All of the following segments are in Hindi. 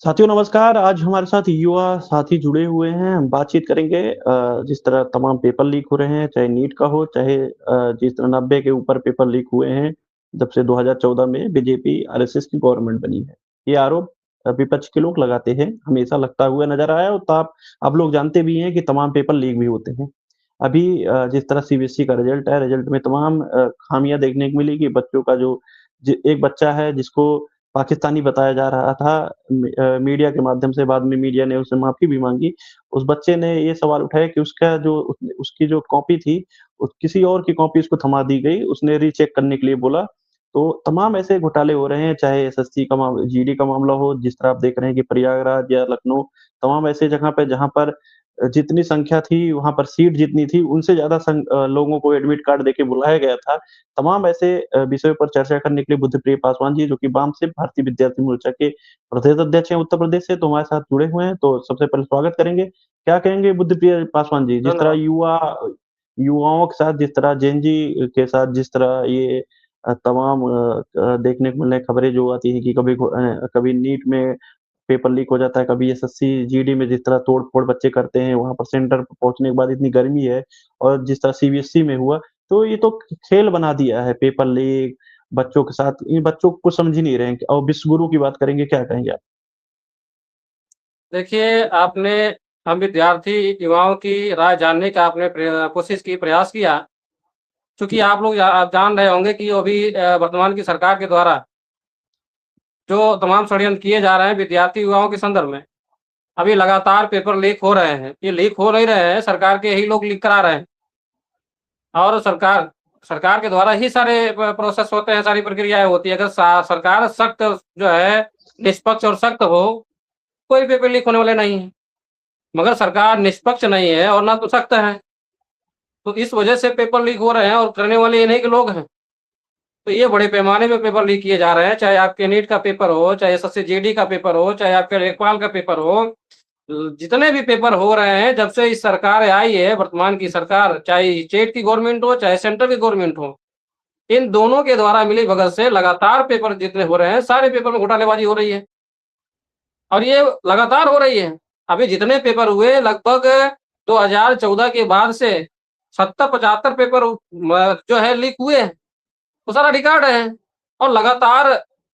साथियों नमस्कार। आज हमारे साथ युवा साथी जुड़े हुए हैं। हम बातचीत करेंगे जिस तरह तमाम पेपर लीक हो रहे हैं, चाहे नीट का हो, चाहे जिस तरह 90 के ऊपर पेपर लीक हुए हैं, जब से 2014 में बीजेपी आरएसएस की गवर्नमेंट बनी है। ये आरोप विपक्ष के लोग लगाते हैं, हमेशा लगता हुआ नज़र आया और आप लोग जानते भी हैं कि तमाम पेपर लीक भी होते हैं। अभी जिस तरह सीबीएसई का रिज़ल्ट है, रिज़ल्ट में तमाम खामियाँ देखने को मिली कि बच्चों का जो एक बच्चा है जिसको पाकिस्तानी बताया जा रहा था मीडिया के माध्यम से, बाद में मीडिया ने उससे माफ़ी भी माँगी। उस बच्चे ने ये सवाल उठाया कि उसका जो उसकी जो कॉपी थी, किसी और की कॉपी उसको थमा दी गई, उसने रीचेक करने के लिए बोला। तो तमाम ऐसे घोटाले हो रहे हैं, चाहे एसएससी का जीडी का मामला हो, जिस तरह आप देख रहे हैं कि प्रयागराज या लखनऊ, तमाम ऐसे जगह पे जहाँ पर जितनी संख्या थी, वहाँ पर सीट जितनी थी, उनसे ज़्यादा लोगों को एडमिट कार्ड देके बुलाया गया था। तमाम ऐसे विषयों पर चर्चा करने के लिए बुद्धप्रिय पासवान जी, जो कि वाम से भारतीय विद्यार्थी मोर्चा के प्रदेश अध्यक्ष हैं उत्तर प्रदेश से, तो हमारे साथ जुड़े हुए हैं। तो सबसे पहले स्वागत करेंगे। क्या कहेंगे बुद्धप्रिय पासवान जी, जिस तरह धन्यवाद। युवाओं के साथ जिस तरह जेन जी के साथ जिस तरह ये तमाम देखने को मिल रही खबरें जो आती हैं कि कभी नीट में पेपर लीक हो जाता है, कभी एसएससी, जीडी में जिस तरह तोड़-फोड़ बच्चे करते हैं, वहाँ पर सेंटर पे पहुँचने के बाद इतनी गर्मी है और जिस तरह सीबीएसई में हुआ, तो ये तो खेल बना दिया है पेपर लीक, बच्चों के साथ इन बच्चों को कुछ समझ ही नहीं रहे हैं और विश्व गुरु की बात करेंगे, क्या कहेंगे आप? देखिए, आपने हम विद्यार्थी युवाओं की राय जानने का आपने कोशिश की, प्रयास किया। चूँकि आप जान रहे होंगे कि अभी वर्तमान की सरकार के द्वारा जो तमाम षड्यंत्र किए जा रहे हैं विद्यार्थी युवाओं के संदर्भ में, अभी लगातार पेपर लीक हो रहे हैं। ये लीक हो नहीं रहे हैं, सरकार के ही लोग लीक करा रहे हैं और सरकार सरकार के द्वारा ही सारे प्रोसेस होते हैं, सारी प्रक्रियाएँ होती हैं। अगर सरकार सख्त जो है, निष्पक्ष और सख्त हो, कोई पेपर लीक होने वाले नहीं है। मगर सरकार निष्पक्ष नहीं है और ना तो सख्त है, तो इस वजह से पेपर लीक हो रहे हैं और करने वाले इन्हीं के लोग हैं। तो ये बड़े पैमाने में पेपर लीक किए जा रहे हैं, चाहे आपके नीट का पेपर हो, चाहे एसएससी जीडी का पेपर हो, चाहे आपके लेखपाल का पेपर हो। जितने भी पेपर हो रहे हैं, जब से इस सरकार आई है, वर्तमान की सरकार, चाहे स्टेट की गवर्नमेंट हो, चाहे सेंट्रल की गवर्नमेंट हो, इन दोनों के द्वारा मिली-भगत से लगातार पेपर जितने हो रहे हैं, सारे पेपर में घोटालेबाज़ी हो रही है और ये लगातार हो रही है। अभी जितने पेपर हुए लगभग 2014 के बाद से 70-75 पेपर जो है लीक हुए हैं, वो सारा रिकॉर्ड है और लगातार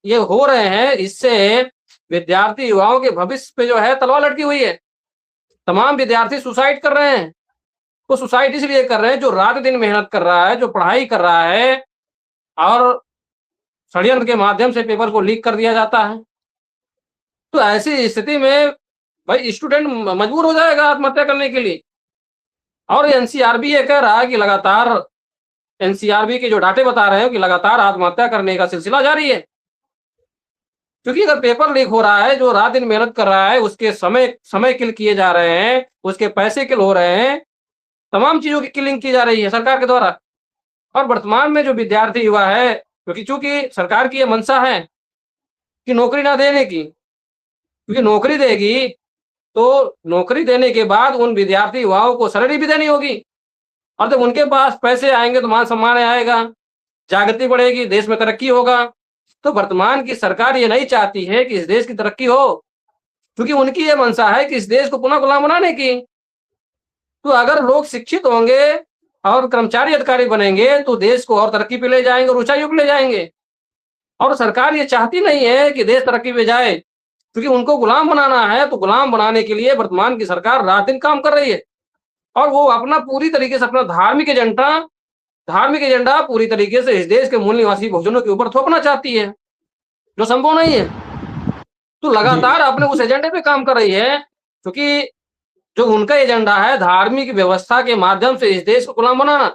ये हो रहे हैं। इससे विद्यार्थी युवाओं के भविष्य पे जो है तलवार लटकी हुई है। तमाम विद्यार्थी सुसाइड कर रहे हैं। वो सुसाइड इसलिए कर रहे हैं जो रात-दिन मेहनत कर रहा है, जो पढ़ाई कर रहा है और षड्यंत्र के माध्यम से पेपर को लीक कर दिया जाता है। तो ऐसी स्थिति में भाई स्टूडेंट मजबूर हो जाएगा आत्महत्या करने के लिए। और एनसीआर भी ये कह रहा है कि लगातार एनसीआरबी के जो डाटे बता रहे हैं कि लगातार आत्महत्या करने का सिलसिला जारी है। क्योंकि अगर पेपर लीक हो रहा है, जो रात-दिन मेहनत कर रहा है, उसके समय समय किल किए जा रहे हैं, उसके पैसे किल हो रहे हैं, तमाम चीज़ों की किलिंग की जा रही है सरकार के द्वारा। और वर्तमान में जो विद्यार्थी युवा है, क्योंकि चूँकि सरकार की ये मंशा है कि नौकरी ना देने की, क्योंकि नौकरी देगी, तो नौकरी देने के बाद उन विद्यार्थी युवाओं को सैलरी भी देनी होगी और जब उनके पास पैसे आएँगे तो मान-सम्मान आएगा, जागृति बढ़ेगी, देश में तरक्की होगा। तो वर्तमान की सरकार ये नहीं चाहती है कि इस देश की तरक्की हो, क्योंकि उनकी ये मंशा है कि इस देश को पुनः गुलाम बनाने की। तो अगर लोग शिक्षित होंगे और कर्मचारी अधिकारी बनेंगे, तो देश को और तरक्की पे ले जाएँगे और ऊँचाइयों पे ले जाएँगे। और सरकार ये चाहती नहीं है कि देश तरक्की पे जाए, क्योंकि उनको गुलाम बनाना है, तो गुलाम बनाने के लिए वर्तमान की सरकार रात-दिन काम कर रही है और वो अपना पूरी तरीके से अपना धार्मिक एजेंडा पूरी तरीके से इस देश के मूल निवासी बहुजनों के ऊपर थोपना चाहती है, जो संभव नहीं है। तो जी। लगातार अपने उस एजेंडे पे काम कर रही है, क्योंकि जो उनका एजेंडा है धार्मिक व्यवस्था के माध्यम से इस देश को गुलाम बनाना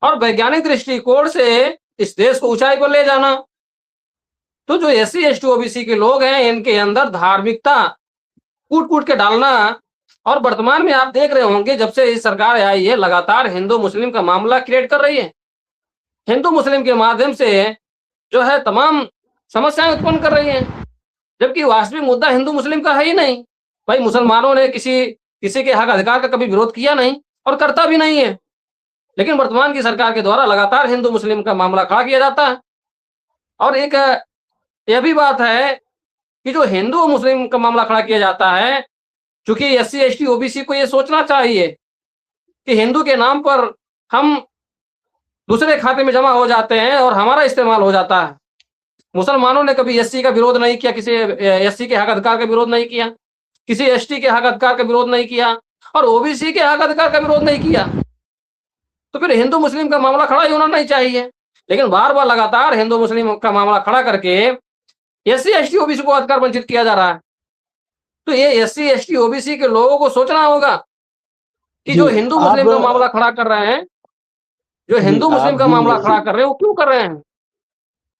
और वैज्ञानिक दृष्टिकोण से इस देश को ऊँचाई पर ले जाना। तो जो एससी, एसटी, ओबीसी के लोग हैं, इनके अंदर धार्मिकता कूट-कूट के डालना और वर्तमान में आप देख रहे होंगे जब से ये सरकार आई है, लगातार हिंदू-मुस्लिम का मामला क्रिएट कर रही है। हिंदू-मुस्लिम के माध्यम से जो है तमाम समस्याएँ उत्पन्न कर रही हैं, जबकि वास्तविक मुद्दा हिंदू-मुस्लिम का है ही नहीं। भाई मुसलमानों ने किसी किसी के हक अधिकार का कभी विरोध किया नहीं और करता भी नहीं है। लेकिन वर्तमान की सरकार के द्वारा लगातार हिंदू-मुस्लिम का मामला खड़ा किया जाता है और एक यह भी बात है कि जो हिंदू और मुस्लिम का मामला खड़ा किया जाता है, चूँकि एससी, एसटी, ओबीसी को ये सोचना चाहिए कि हिंदू के नाम पर हम दूसरे खाते में जमा हो जाते हैं और हमारा इस्तेमाल हो जाता है। मुसलमानों ने कभी एससी का विरोध नहीं किया, किसी एससी के हक अधिकार का विरोध नहीं किया, किसी एसटी के हक अधिकार का विरोध नहीं किया और ओबीसी के हक अधिकार का विरोध नहीं किया। तो फिर हिंदू मुस्लिम का मामला खड़ा ही होना नहीं चाहिए। लेकिन बार-बार लगातार हिंदू मुस्लिम का मामला खड़ा करके एससी, एसटी, ओबीसी को अधिकार वंचित किया जा रहा है। तो ये एससी, एसटी, ओबीसी के लोगों को सोचना होगा कि जी, जो हिंदू आप मुस्लिम का मामला खड़ा कर रहे हैं, जो जी, हिंदू मुस्लिम आप का जिन मामला एससी खड़ा कर रहे हैं, वो क्यों कर रहे हैं?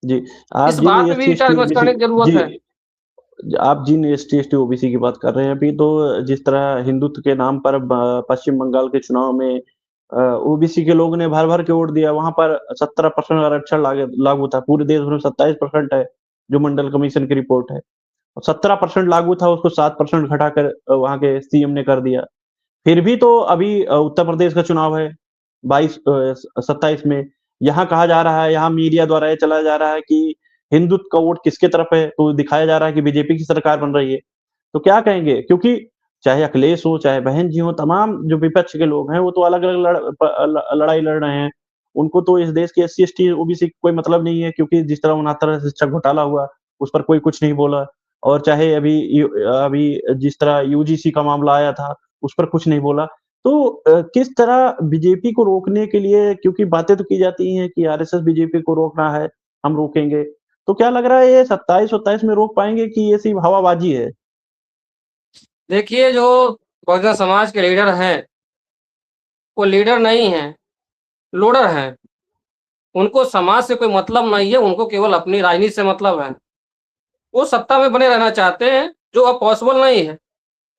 जी, आप इस जिन बात पे भी एससी, विचार एसटी, विमर्श ओबीसी करने की ज़रूरत जी, है। आप जिन एसटी, एसटी, ओबीसी की बात कर रहे हैं अभी तो जिस तरह हिंदुत्व के नाम पर पश्चिम बंगाल के चुनाव में ओबीसी के लोगों ने भर-भर के वोट दिया, वहाँ पर 17% आरक्षण लागू था, पूरे देश में 27% है, जो मंडल कमीशन की रिपोर्ट है। 17% लागू था, उसको 7% घटाकर वहाँ के सीएम ने कर दिया। फिर भी तो अभी उत्तर प्रदेश का चुनाव है 27 में, यहाँ कहा जा रहा है, यहाँ मीडिया द्वारा ये चलाया जा रहा है कि हिंदुत्व का वोट किसके तरफ है, तो दिखाया जा रहा है कि बीजेपी की सरकार बन रही है। तो क्या कहेंगे? क्योंकि चाहे अखिलेश हो, चाहे बहन जी हों, तमाम जो विपक्ष के लोग हैं, वो तो अलग-अलग लड़ाई लड़ रहे हैं। उनको तो इस देश के एससी, एसटी, ओबीसी कोई मतलब नहीं है क्योंकि जिस तरह 69 शिक्षक घोटाला हुआ, उस पर कोई कुछ नहीं बोला और चाहे अभी जिस तरह यूजीसी का मामला आया था, उस पर कुछ नहीं बोला। तो किस तरह बीजेपी को रोकने के लिए क्योंकि बातें तो की जाती हैं कि आरएसएस बीजेपी को रोकना है, हम रोकेंगे। तो क्या लग रहा है ये 27-27 में रोक पाएँगे कि ये सिर्फ़ हवाबाजी है? देखिए, जो बहुजन समाज के लीडर हैं, वो लीडर नहीं हैं, लोडर हैं। उनको समाज से कोई मतलब नहीं है, उनको केवल अपनी राजनीति से मतलब है। वो सत्ता में बने रहना चाहते हैं, जो अब पॉसिबल नहीं है।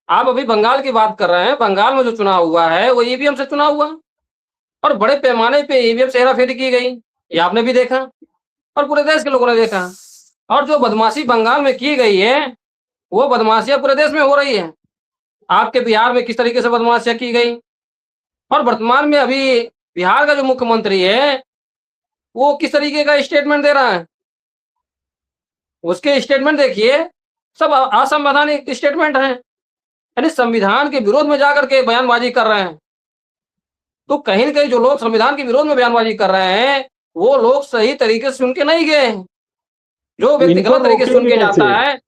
आप अभी बंगाल की बात कर रहे हैं, बंगाल में जो चुनाव हुआ है, वो ईवीएम से चुनाव हुआ और बड़े पैमाने पे ईवीएम से हेरा-फेरी की गई। ये आपने भी देखा और पूरे देश के लोगों ने देखा और जो बदमाशी बंगाल में की गई है, वो बदमाशियाँ पूरे देश में हो रही है। आपके बिहार में किस तरीके से बदमाशियाँ की गई और वर्तमान में अभी बिहार का जो मुख्यमंत्री है, वो किस तरीके का स्टेटमेंट दे रहा है। उसके स्टेटमेंट देखिए, सब असंवैधानिक स्टेटमेंट हैं। यानी संविधान के विरोध में जाकर के बयानबाज़ी कर रहे हैं। तो कहीं न कहीं जो लोग संविधान के विरोध में बयानबाज़ी कर रहे हैं, वो लोग सही तरीके से सुन के नहीं गए हैं। जो तो व्यक्ति इनको गलत तरीके से सुन रोकेंगे के कैसे? जाता है,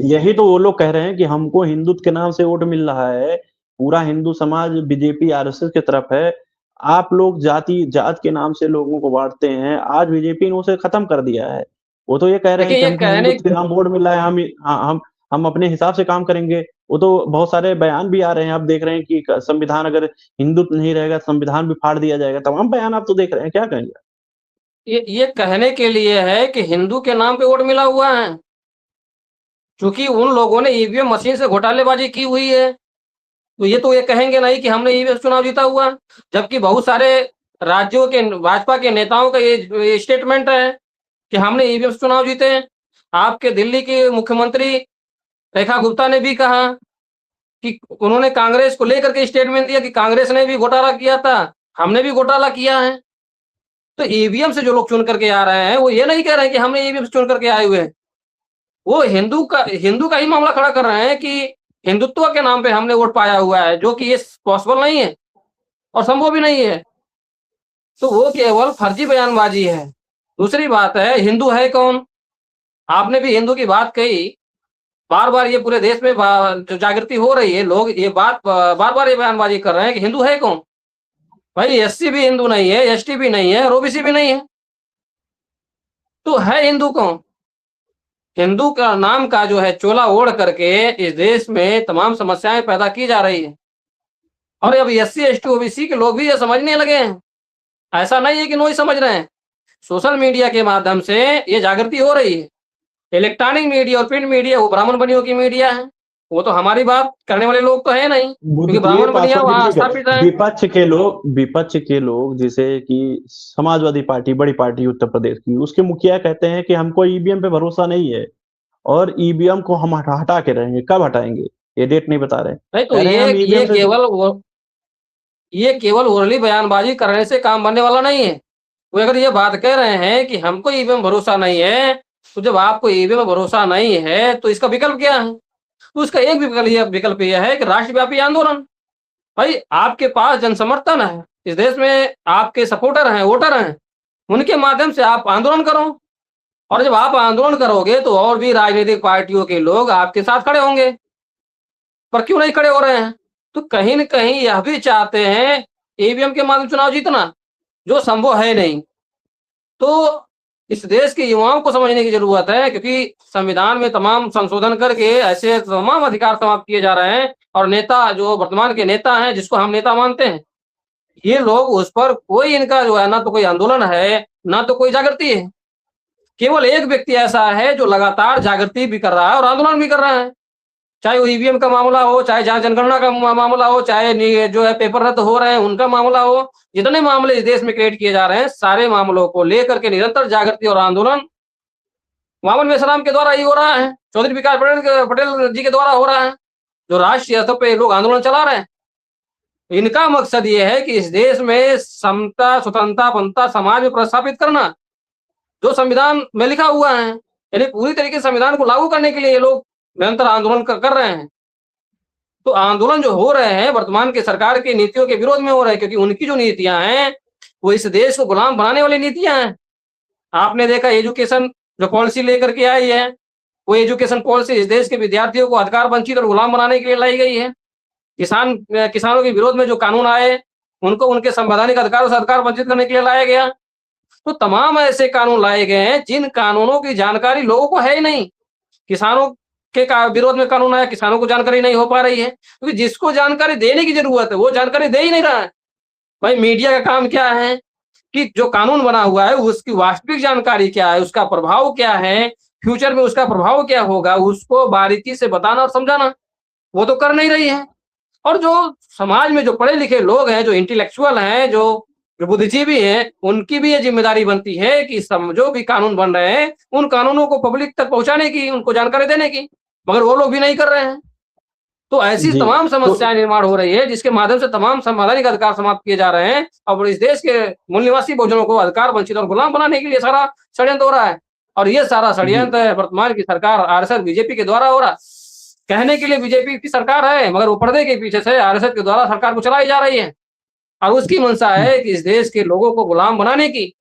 यही तो वो लोग कह रहे हैं कि हमको हिंदुत्व के नाम से वोट मिल रहा है, पूरा हिंदू समाज बीजेपी, आरएसएस की तरफ है। आप लोग जात के नाम से लोगों को बाँटते हैं, आज बीजेपी ने उसे खत्म कर दिया है। वो तो ये कह रहे हैं देखिए कि ये हमको कहने हिंदुत्व के नाम वोट मिल रहा है, हम अपने हिसाब से काम करेंगे। वो तो बहुत सारे बयान भी आ रहे हैं, आप देख रहे हैं कि क संविधान अगर हिंदुत्व नहीं रहेगा, संविधान भी फाड़ दिया जाएगा। तमाम बयान आप तो देख रहे हैं, क्या कहेंगे? ये कहने के लिए है कि हिंदू के नाम पे वोट मिला हुआ है, चूँकि उन लोगों ने ईवीएम मशीन से घोटालेबाज़ी की हुई है। तो ये कहेंगे नहीं कि हमने ईवीएम से चुनाव जीता हुआ, जबकि बहुत सारे राज्यों के भाजपा के नेताओं का ये स्टेटमेंट है कि हमने ईवीएम से चुनाव जीते हैं। आपके दिल्ली के मुख्यमंत्री रेखा गुप्ता ने भी कहा कि उन्होंने कांग्रेस को लेकर के स्टेटमेंट दिया कि कांग्रेस ने भी घोटाला किया था, हमने भी घोटाला किया है। तो ईवीएम से जो लोग चुन करके आ रहे हैं, वो ये नहीं कह रहे हैं कि हमने ईवीएम से चुन करके आए हुए हैं। वो हिंदू का ही मामला खड़ा कर रहे हैं कि हिंदुत्व के नाम पे हमने वोट पाया हुआ है, जो कि ये पॉसिबल नहीं है और संभव भी नहीं है। तो वो केवल फर्जी बयानबाज़ी है। दूसरी बात है, हिंदू है कौन? आपने भी हिंदू की बात कही, बार-बार ये पूरे देश में जो जागृति हो रही है, लोग ये बात बार-बार ये बयानबाज़ी कर रहे हैं कि हिंदू है कौन? भाई एससी भी हिंदू नहीं है, एसटी भी नहीं है और ओबीसी भी नहीं है। तो है हिंदू कौन? हिंदू का नाम का जो है चोला ओढ़ करके इस देश में तमाम समस्याएँ पैदा की जा रही है और अब एससी, एसटी, ओबीसी के लोग भी ये समझने लगे हैं। ऐसा नहीं है कि नहीं समझ रहे हैं। सोशल मीडिया के माध्यम से ये जागृति हो रही है। इलेक्ट्रॉनिक मीडिया और प्रिंट मीडिया वो ब्राह्मण बनियों की मीडिया है। वो तो हमारी बात करने वाले लोग तो है नहीं, बुद्ध क्योंकि की ये ब्राह्मण बात बनिया तो वहाँ ठीक है। स्थापित है। विपक्ष के लोग जैसे कि समाजवादी पार्टी, बड़ी पार्टी उत्तर प्रदेश की, उसके मुखिया कहते हैं कि हमको ईवीएम पे भरोसा नहीं है और ईवीएम को हम हटा के रहेंगे। कब हटाएँगे? ये डेट नहीं बता रहे। नहीं तो कह रहे हैं हम ईवीएम से ये केवल ओरली बयानबाजी करने से काम बनने वाला नहीं है। वो अगर ये बात कह रहे हैं कि हमको ईवीएम भरोसा नहीं है, तो जब आपको ईवीएम में भरोसा नहीं है, तो इसका विकल्प क्या है? तो उसका एक विकल्प ये है कि राष्ट्रव्यापी आंदोलन। भाई आपके पास जनसमर्थन है, इस देश में आपके सपोर्टर हैं, वोटर हैं, उनके माध्यम से आप आंदोलन करो। और जब आप आंदोलन करोगे तो और भी राजनीतिक पार्टियों के लोग आपके साथ खड़े होंगे। पर क्यों नहीं खड़े हो रहे हैं? तो कहीं न कहीं यह भी चाहते हैं ईवीएम के माध्यम चुनाव जीतना, जो संभव है नहीं। तो इस देश के युवाओं को समझने की ज़रूरत है, क्योंकि संविधान में तमाम संशोधन करके ऐसे तमाम अधिकार समाप्त किए जा रहे हैं, और नेता जो वर्तमान के नेता हैं, जिसको हम नेता मानते हैं, ये लोग उस पर कोई इनका जो है ना तो कोई आंदोलन है, ना तो कोई जागृति है। केवल एक व्यक्ति ऐसा है जो लगातार जागृति भी कर रहा है और आंदोलन भी कर रहा है। चाहे वो ईवीएम का मामला हो, चाहे जहाँ जनगणना का मामला हो, चाहे जो है पेपर रद्द हो रहे हैं उनका मामला हो, जितने मामले इस देश में क्रिएट किए जा रहे हैं, सारे मामलों को लेकर के निरंतर जागृति और आंदोलन वामन मेश्राम के द्वारा ही हो रहा है, चौधरी विकास पटेल जी के द्वारा हो रहा है, जो राष्ट्रीय स्तर पे लोग आंदोलन चला रहे हैं। इनका मकसद ये है कि इस देश में समता, स्वतंत्रता, बनता समाज में प्रस्थापित करना, जो संविधान में लिखा हुआ है। यानी पूरी तरीके से संविधान को लागू करने के लिए ये लोग निरंतर आंदोलन कर रहे हैं। तो आंदोलन जो हो रहे हैं वर्तमान की सरकार की नीतियों के विरोध में हो रहे हैं, क्योंकि उनकी जो नीतियां हैं वो इस देश को गुलाम बनाने वाली नीतियां हैं। आपने देखा एजुकेशन जो पॉलिसी लेकर के आई है, वो एजुकेशन पॉलिसी इस देश के विद्यार्थियों को अधिकार वंचित और गुलाम बनाने के लिए लाई गई है। किसानों के विरोध में जो कानून आए, उनको उनके संवैधानिक अधिकारों से अधिकार वंचित करने के लिए लाया गया। तो तमाम ऐसे कानून लाए गए हैं जिन कानूनों की जानकारी लोगों को है ही नहीं। किसानों के विरोध में कानून आया, किसानों को जानकारी नहीं हो पा रही है, क्योंकि जिसको जानकारी देने की जरूरत है वो जानकारी दे ही नहीं रहा है। भाई मीडिया का काम क्या है कि जो कानून बना हुआ है उसकी वास्तविक जानकारी क्या है, उसका प्रभाव क्या है, फ्यूचर में उसका प्रभाव क्या होगा, उसको बारीकी से बताना और समझाना, वो तो कर नहीं रही है। और जो समाज में जो पढ़े लिखे लोग हैं, जो इंटेलेक्चुअल हैं, जो बुद्धिजीवी हैं, उनकी भी ये जिम्मेदारी बनती है कि जो भी कानून बन रहे हैं उन कानूनों को पब्लिक तक पहुंचाने की, उनको जानकारी देने की, मगर वो लोग भी नहीं कर रहे हैं। तो ऐसी जी, तमाम तो समस्याएं निर्माण हो रही है जिसके माध्यम से तमाम संवैधानिक अधिकार समाप्त किए जा रहे हैं, और इस देश के मूल निवासी बहुजनों को अधिकार वंचित और गुलाम बनाने के लिए सारा षड्यंत्र हो रहा है। और ये सारा जी, षड्यंत्र वर्तमान की सरकार आरएसएस बीजेपी के द्वारा हो रहा है। कहने के लिए बीजेपी की सरकार है, मगर वो पर्दे के पीछे से आरएसएस के द्वारा सरकार को चलाई जा रही है, और उसकी मंशा है कि इस देश के लोगों को गुलाम बनाने की,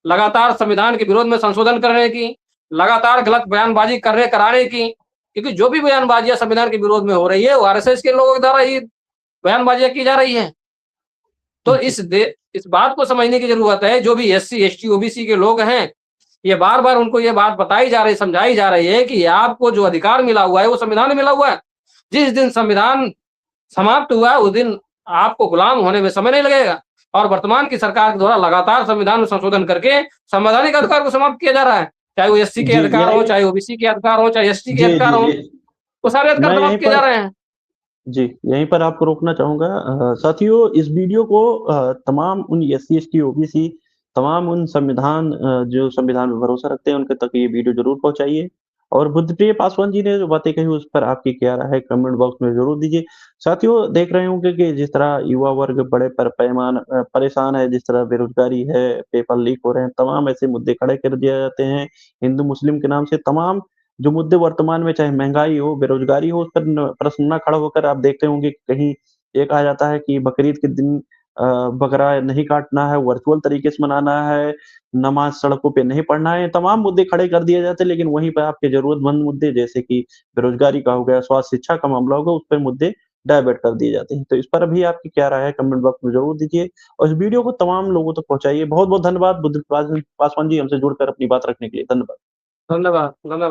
लगातार संविधान के विरोध में संशोधन करने की, लगातार गलत बयानबाजी कराने की, क्योंकि जो भी बयानबाजियां संविधान के विरोध में हो रही है वो आरएसएस के लोगों के द्वारा ही बयानबाजियां की जा रही है। तो जी, इस बात को समझने की जरूरत है, जो भी एससी एसटी ओबीसी के लोग हैं, ये बार बार उनको ये बात बताई जा रही, समझाई जा रही है कि आपको जो अधिकार मिला हुआ है वो संविधान में मिला हुआ है। जिस दिन संविधान समाप्त हुआ उस दिन आपको गुलाम होने में समय नहीं लगेगा, और वर्तमान की सरकार के द्वारा लगातार संविधान में संशोधन करके संवैधानिक अधिकार को समाप्त किया जा रहा है। चाहे वो एससी के जी, अधिकार हो, यही चाहे ओबीसी के अधिकार हो, चाहे एसटी के जी, अधिकार जी, हो, ये वो सारे अधिकार मैं यहीं समाप्त किए जा पर रहे हैं। जी, यहीं पर आपको रोकना चाहूँगा। साथियों, इस वीडियो को तमाम उन एससी, एसटी, ओबीसी, तमाम उन जो संविधान में भरोसा रखते हैं, उनके तक ये वीडियो ज़रूर पहुँचाइए। और बुद्धप्रिय पासवान जी ने जो बातें कही, उस पर आपकी क्या राय है, कमेंट बॉक्स में ज़रूर दीजिए। साथियों, देख रहे होंगे कि जिस तरह युवा वर्ग बड़े परेशान है, जिस तरह बेरोज़गारी है, पेपर लीक हो रहे हैं, तमाम ऐसे मुद्दे खड़े कर दिए जाते हैं। हिंदू-मुस्लिम के नाम से तमाम जो मुद्दे वर्तमान में चाहे महँगाई हो, बेरोज़गारी हो, उस पर प्रश्न ना खड़ा होकर आप देखते होंगे कि कहीं ये कहा जाता है कि बकरीद के दिन बकरा नहीं काटना है, वर्चुअल तरीके से मनाना है, नमाज़ सड़कों पे नहीं पढ़ना है, तमाम मुद्दे खड़े कर दिए जाते हैं, लेकिन वहीं पे आपके ज़रूरतमंद मुद्दे जैसे कि बेरोज़गारी का हो गया, स्वास्थ्य शिक्षा का मामला हो गया, उस पे मुद्दे डाइवर्ट कर दिए जाते हैं। तो इस पर भी आपकी क्या राय है, कमेंट बॉक्स में ज़रूर दीजिए और इस वीडियो को तमाम लोगों तक पहुँचाइए। बहुत-बहुत धन्यवाद बुद्ध पासवान जी हमसे जुड़कर अपनी बात रखने के लिए। धन्यवाद। धन्यवाद, धन्यवाद।